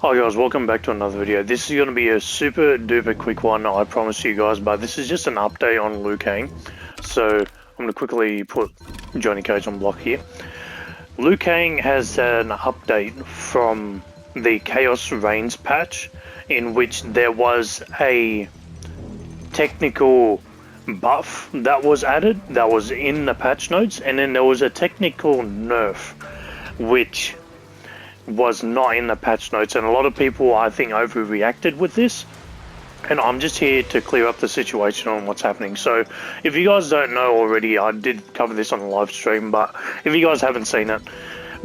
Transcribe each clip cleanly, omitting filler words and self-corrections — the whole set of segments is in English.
Hi guys, welcome back to another video. This is going to be a super duper quick one, I promise you guys, but this is just an update on Liu Kang. So I'm going to quickly put Johnny Cage on block here. Liu Kang has an update from the Khaos Reigns patch in which there was a technical buff that was added, that was in the patch notes, and then there was a technical nerf which was not in the patch notes, and a lot of people I think overreacted with this, and I'm just here to clear up the situation on what's happening. So if you guys don't know already, I did cover this on the live stream, but if you guys haven't seen it,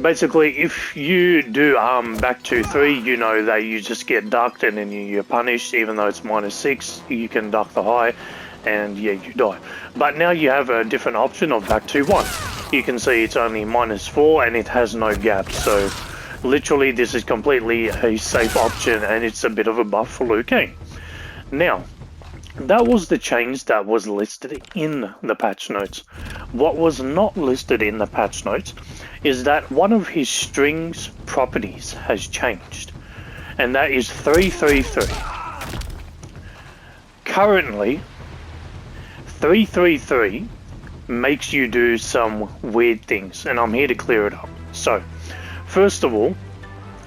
basically if you do back 2-3, you know that you just get ducked and then you're punished. Even though it's -6, you can duck the high and yeah, you die. But now you have a different option of back 2-1. You can see it's only -4 and it has no gap, so literally this is completely a safe option, and it's a bit of a buff for Liu Kang. Now, that was the change that was listed in the patch notes. What was not listed in the patch notes is that one of his strings properties has changed, and that is 333. Currently, 333 makes you do some weird things, and I'm here to clear it up. So, first of all,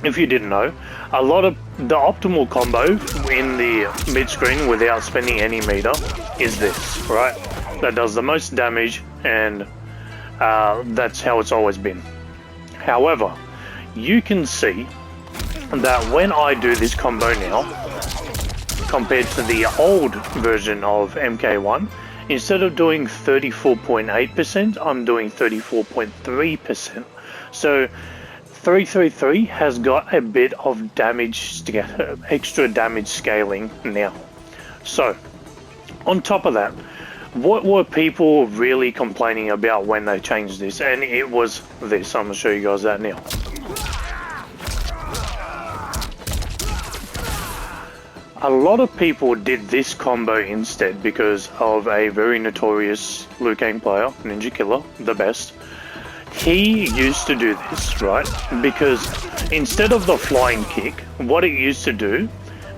if you didn't know, a lot of the optimal combo in the mid screen without spending any meter is this, right? That does the most damage, and that's how it's always been. However, you can see that when I do this combo now, compared to the old version of MK1, instead of doing 34.8%, I'm doing 34.3%. So 333 has got a bit of damage, extra damage scaling now. So, on top of that, what were people really complaining about when they changed this? And it was this. I'm going to show you guys that now. A lot of people did this combo instead because of a very notorious Liu Kang player, Ninja Killer, the best. He used to do this, right? Because instead of the flying kick, what it used to do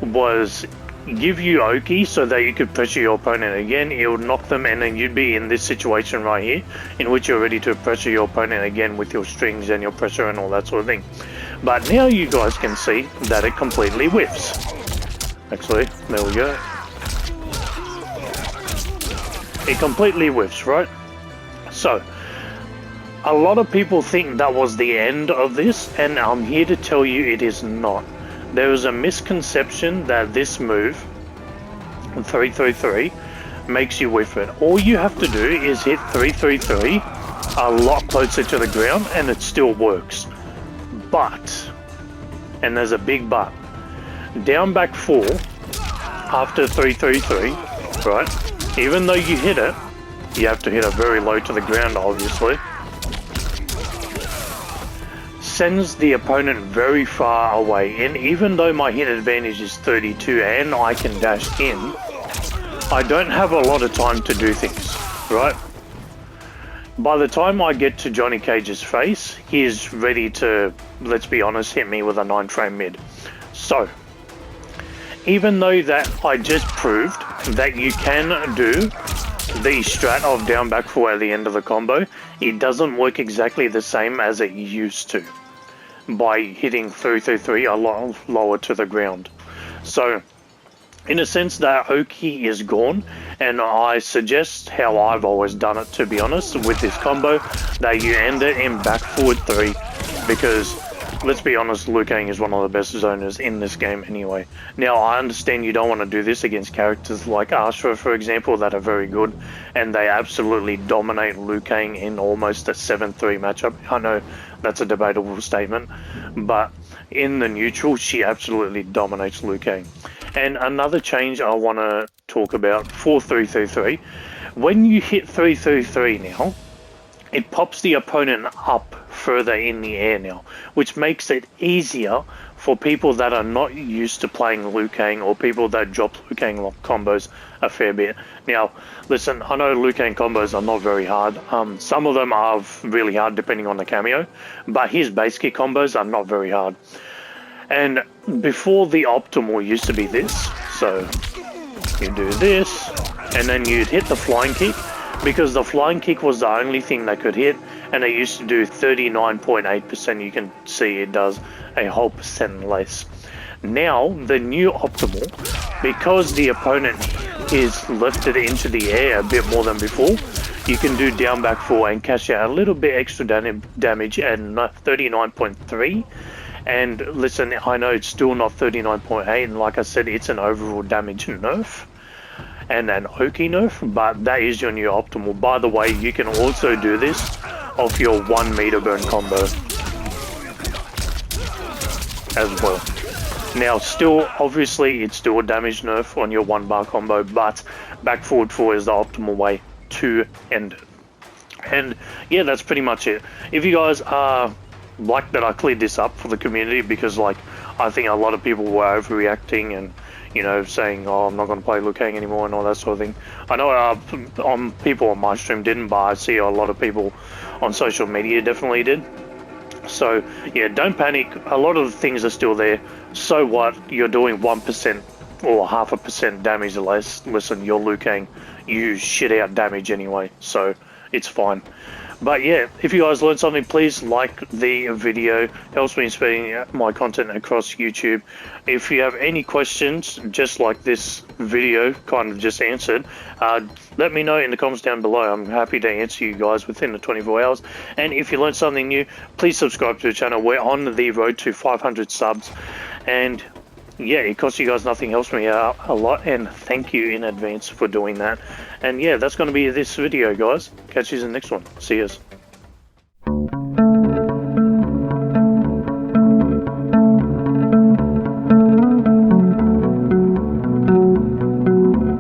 was give you OKI so that you could pressure your opponent again. It would knock them, and then you'd be in this situation right here in which you're ready to pressure your opponent again with your strings and your pressure and all that sort of thing. But now you guys can see that it completely whiffs. Actually, there we go. It completely whiffs, right? So, a lot of people think that was the end of this, and I'm here to tell you it is not. There is a misconception that this move, 333, makes you whiff it. All you have to do is hit 333 a lot closer to the ground and it still works. But, and there's a big but, down back 4 after 333, right, even though you hit it, you have to hit it very low to the ground obviously, sends the opponent very far away. And even though my hit advantage is 32 and I can dash in, I don't have a lot of time to do things, right? By the time I get to Johnny Cage's face, he is ready to, let's be honest, hit me with a 9-frame mid. So, even though that I just proved that you can do the strat of down back 4 at the end of the combo, it doesn't work exactly the same as it used to, by hitting 333 a lot lower to the ground. So, in a sense, that OKI is gone, and I suggest how I've always done it, to be honest, with this combo, that you end it in back forward 3, because let's be honest, Liu Kang is one of the best zoners in this game anyway. Now, I understand you don't want to do this against characters like Astra, for example, that are very good, and they absolutely dominate Liu Kang in almost a 7-3 matchup. I know that's a debatable statement, but in the neutral, she absolutely dominates Liu Kang. And another change I want to talk about for 333, when you hit 333 now, it pops the opponent up further in the air now, which makes it easier for people that are not used to playing Liu Kang, or people that drop Liu Kang combos a fair bit. Now, listen, I know Liu Kang combos are not very hard. Some of them are really hard depending on the Kameo, but his base kick combos are not very hard. And before the optimal used to be this, so you do this, and then you'd hit the flying kick, because the flying kick was the only thing that could hit, and it used to do 39.8%. You can see it does a whole percent less. Now, the new optimal, because the opponent is lifted into the air a bit more than before, you can do down back 4 and cash out a little bit extra damage at 39.3. And listen, I know it's still not 39.8, and like I said, it's an overall damage nerf and an OKI nerf, but that is your new optimal. By the way, you can also do this off your 1 meter burn combo as well. Now, still, obviously, it's still a damage nerf on your 1 bar combo, but back forward 4 is the optimal way to end it. And yeah, that's pretty much it. If you guys like that I cleared this up for the community, because like I think a lot of people were overreacting and, you know, saying, oh, I'm not going to play Liu Kang anymore and all that sort of thing. I know people on my stream didn't, but I see a lot of people on social media definitely did. So yeah, don't panic. A lot of the things are still there. So what? You're doing 1% or 0.5% damage less. Listen, you're Liu Kang. You shit out damage anyway, so it's fine. But yeah, if you guys learned something, please like the video. Helps me in spreading my content across YouTube. If you have any questions, just like this video kind of just answered, let me know in the comments down below. I'm happy to answer you guys within the 24 hours. And if you learned something new, please subscribe to the channel. We're on the road to 500 subs. And yeah, it costs you guys nothing, helps me out a lot, and thank you in advance for doing that. And yeah, that's going to be this video, guys. Catch you in the next one. See yous.